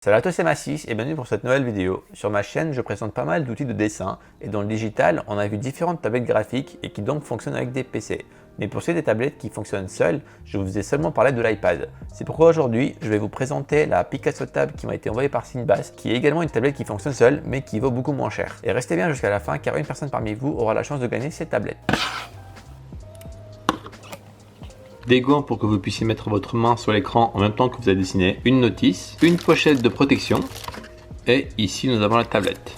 Salut à tous, c'est Massis et bienvenue pour cette nouvelle vidéo. Sur ma chaîne, je présente pas mal d'outils de dessin et dans le digital, on a vu différentes tablettes graphiques et qui donc fonctionnent avec des PC. Mais pour ces tablettes qui fonctionnent seules, je vous ai seulement parlé de l'iPad. C'est pourquoi aujourd'hui, je vais vous présenter la Picasso Tab qui m'a été envoyée par Synbass, qui est également une tablette qui fonctionne seule mais qui vaut beaucoup moins cher. Et restez bien jusqu'à la fin car une personne parmi vous aura la chance de gagner cette tablette. Des gants pour que vous puissiez mettre votre main sur l'écran en même temps que vous avez dessiné, une notice, une pochette de protection et ici nous avons la tablette.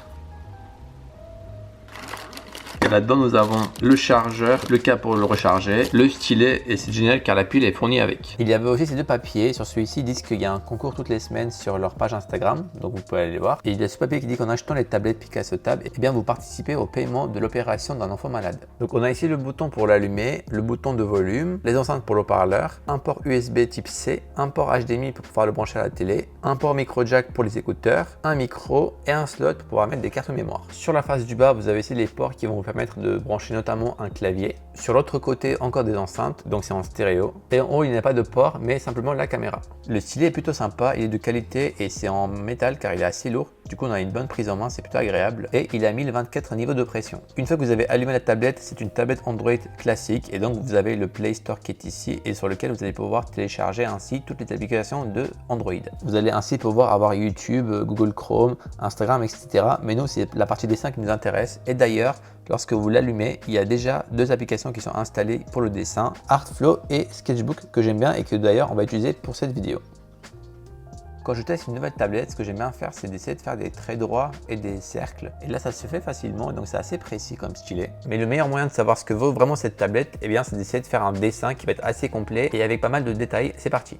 Et là-dedans nous avons le chargeur, le câble pour le recharger, le stylet et c'est génial car la pile est fournie avec. Il y avait aussi ces deux papiers, sur celui-ci ils disent qu'il y a un concours toutes les semaines sur leur page Instagram, donc vous pouvez aller les voir. Et il y a ce papier qui dit qu'en achetant les tablettes Picasso Tab, eh bien vous participez au paiement de l'opération d'un enfant malade. Donc on a ici le bouton pour l'allumer, le bouton de volume, les enceintes pour le haut-parleur, un port USB type C, un port HDMI pour pouvoir le brancher à la télé, un port micro jack pour les écouteurs, un micro et un slot pour pouvoir mettre des cartes mémoire. Sur la face du bas, vous avez ici les ports qui vont vous permettre de brancher notamment un clavier. Sur l'autre côté, encore des enceintes, donc c'est en stéréo. Et en haut, il n'y a pas de port, mais simplement la caméra. Le stylet est plutôt sympa, il est de qualité et c'est en métal car il est assez lourd. Du coup, on a une bonne prise en main, c'est plutôt agréable. Et il a 1024 niveaux de pression. Une fois que vous avez allumé la tablette, c'est une tablette Android classique et donc vous avez le Play Store qui est ici et sur lequel vous allez pouvoir télécharger ainsi toutes les applications de Android. Vous allez ainsi pouvoir avoir YouTube, Google Chrome, Instagram, etc. Mais nous, c'est la partie dessin qui nous intéresse. Et d'ailleurs, lorsque vous l'allumez, il y a déjà deux applications qui sont installées pour le dessin, Artflow et Sketchbook que j'aime bien et que d'ailleurs on va utiliser pour cette vidéo. Quand je teste une nouvelle tablette, ce que j'aime bien faire, c'est d'essayer de faire des traits droits et des cercles. Et là, ça se fait facilement, donc c'est assez précis comme stylet. Mais le meilleur moyen de savoir ce que vaut vraiment cette tablette, eh bien, c'est d'essayer de faire un dessin qui va être assez complet et avec pas mal de détails. C'est parti!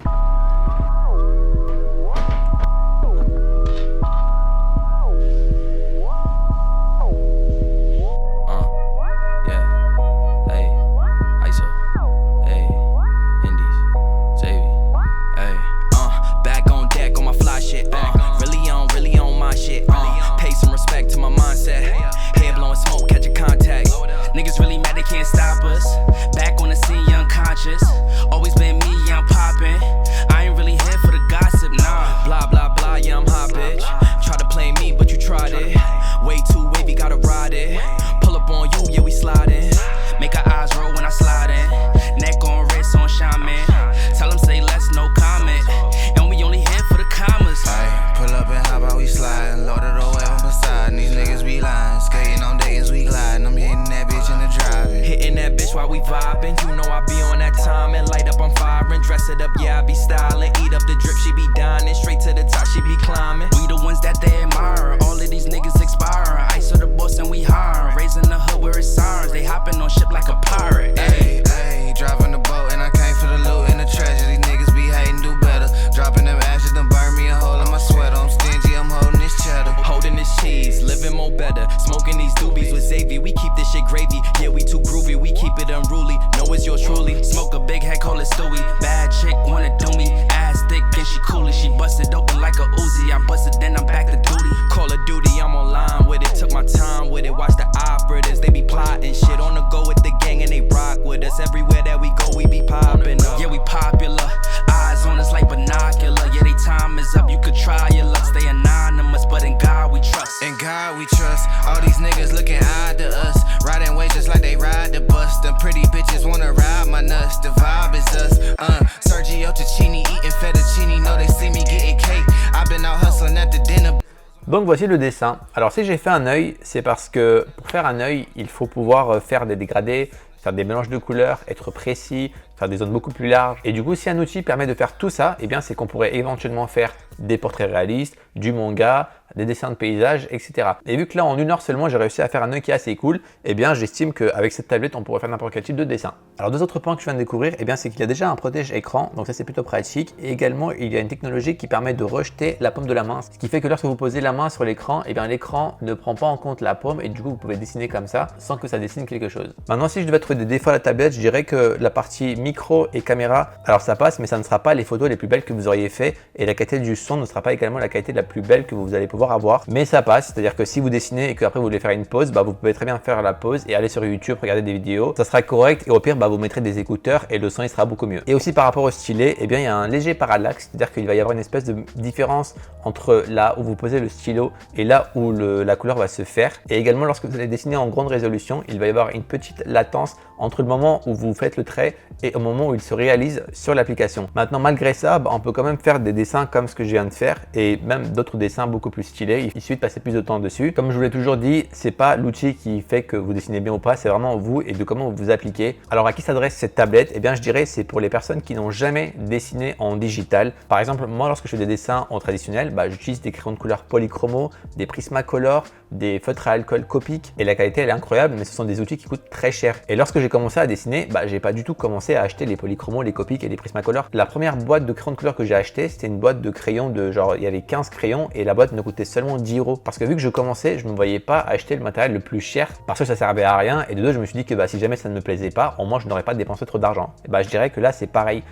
Smoking these doobies with Xavier, we keep this shit gravy. Yeah, we too groovy, we keep it unruly. Know it's yours truly. Smoke a big head, call it Stewie. Bad chick wanna do me, ass thick and she coolie. She busted open like a Uzi. I busted, then I'm back to duty. Call of Duty, I'm online with it. Took my time with it. Watch the operatives, they be plotting shit on the go with the gang and they rock with us. Everywhere that we go, we be popping up. Yeah, we popular. Eyes on us like binocular. Yeah, they time is up. You could try your luck, stay anonymous, but in God we trust. In God we trust. All these niggas looking odd to us. Riding waves just like they ride the bus. Them pretty bitches wanna ride my nuts. The vibe is us. Sergio Tacchini eating fettuccine. Know they see me getting cake. I've been out hustling at the dinner. Donc voici le dessin. Alors si j'ai fait un œil, c'est parce que pour faire un œil, il faut pouvoir faire des dégradés, faire des mélanges de couleurs, être précis, faire des zones beaucoup plus larges. Et du coup, si un outil permet de faire tout ça, eh bien c'est qu'on pourrait éventuellement faire des portraits réalistes, du manga, des dessins de paysages, etc. Et vu que là, en 1 heure seulement, j'ai réussi à faire un œil qui est assez cool, eh bien j'estime qu'avec cette tablette, on pourrait faire n'importe quel type de dessin. Alors deux autres points que je viens de découvrir, eh bien c'est qu'il y a déjà un protège écran, donc ça c'est plutôt pratique. Et également, il y a une technologie qui permet de rejeter la paume de la main, ce qui fait que lorsque vous posez la main sur l'écran, eh bien l'écran ne prend pas en compte la paume et du coup, vous pouvez dessiner comme ça sans que ça dessine quelque chose. Maintenant, si je devais trouver des défauts à la tablette, je dirais que la partie micro et caméra, alors ça passe, mais ça ne sera pas les photos les plus belles que vous auriez fait et la qualité du son son ne sera pas également la qualité la plus belle que vous allez pouvoir avoir, mais ça passe. C'est-à-dire que si vous dessinez et qu'après vous voulez faire une pause, vous pouvez très bien faire la pause et aller sur YouTube, regarder des vidéos, ça sera correct et au pire vous mettrez des écouteurs et le son il sera beaucoup mieux. Et aussi par rapport au stylet, eh bien il y a un léger parallaxe, c'est-à-dire qu'il va y avoir une espèce de différence entre là où vous posez le stylo et là où la couleur va se faire. Et également lorsque vous allez dessiner en grande résolution, il va y avoir une petite latence entre le moment où vous faites le trait et au moment où il se réalise sur l'application. Maintenant, malgré ça, on peut quand même faire des dessins comme ce que je viens de faire et même d'autres dessins beaucoup plus stylés. Il suffit de passer plus de temps dessus. Comme je vous l'ai toujours dit, c'est pas l'outil qui fait que vous dessinez bien ou pas, c'est vraiment vous et de comment vous vous appliquez. Alors à qui s'adresse cette tablette? Eh bien, je dirais c'est pour les personnes qui n'ont jamais dessiné en digital. Par exemple, moi, lorsque je fais des dessins en traditionnel, j'utilise des crayons de couleur polychromo, des Prismacolor, des feutres à alcool Copic et la qualité elle est incroyable, mais ce sont des outils qui coûtent très cher. Et lorsque j'ai commencé à dessiner, j'ai pas du tout commencé à acheter les polychromos, les Copic et les Prismacolor. La première boîte de crayons de couleur que j'ai acheté, c'était une boîte de crayons de genre, il y avait 15 crayons et la boîte me coûtait seulement 10 €. Parce que vu que je commençais, je ne me voyais pas acheter le matériel le plus cher parce que ça servait à rien. Et de deux, je me suis dit que si jamais ça ne me plaisait pas, au moins je n'aurais pas dépensé trop d'argent. Et je dirais que là c'est pareil.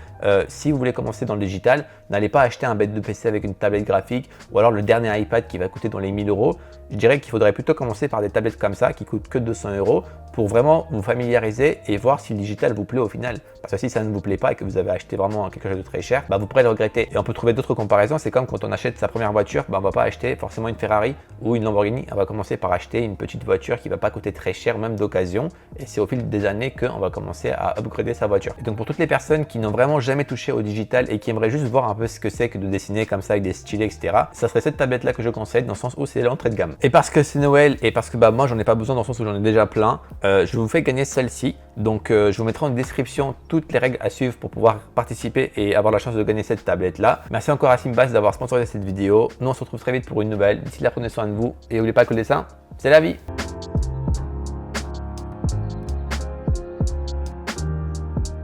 Si vous voulez commencer dans le digital, n'allez pas acheter un bête de PC avec une tablette graphique ou alors le dernier iPad qui va coûter dans les 1000 €. Je dirais qu'il faudrait plutôt commencer par des tablettes comme ça qui coûtent que 200 € pour vraiment vous familiariser et voir si le digital vous plaît au final. Parce que si ça ne vous plaît pas et que vous avez acheté vraiment quelque chose de très cher, vous pourrez le regretter. Et on peut trouver d'autres comparaisons. C'est comme quand on achète sa première voiture, on va pas acheter forcément une Ferrari ou une Lamborghini. On va commencer par acheter une petite voiture qui va pas coûter très cher, même d'occasion. Et c'est au fil des années qu'on va commencer à upgrader sa voiture. Et donc pour toutes les personnes qui n'ont vraiment jamais touché au digital et qui aimeraient juste voir un peu ce que c'est que de dessiner comme ça avec des stylets, etc., ça serait cette tablette là que je conseille dans le sens où c'est l'entrée de gamme. Et parce que c'est Noël et parce que moi j'en ai pas besoin dans le sens où j'en ai déjà plein, je vous fais gagner celle-ci. Donc je vous mettrai en description toutes les règles à suivre pour pouvoir participer et avoir la chance de gagner cette tablette là. Merci encore à Simbas d'avoir sponsorisé cette vidéo. Nous on se retrouve très vite pour une nouvelle. D'ici là, prenez soin de vous et n'oubliez pas que le dessin, c'est la vie.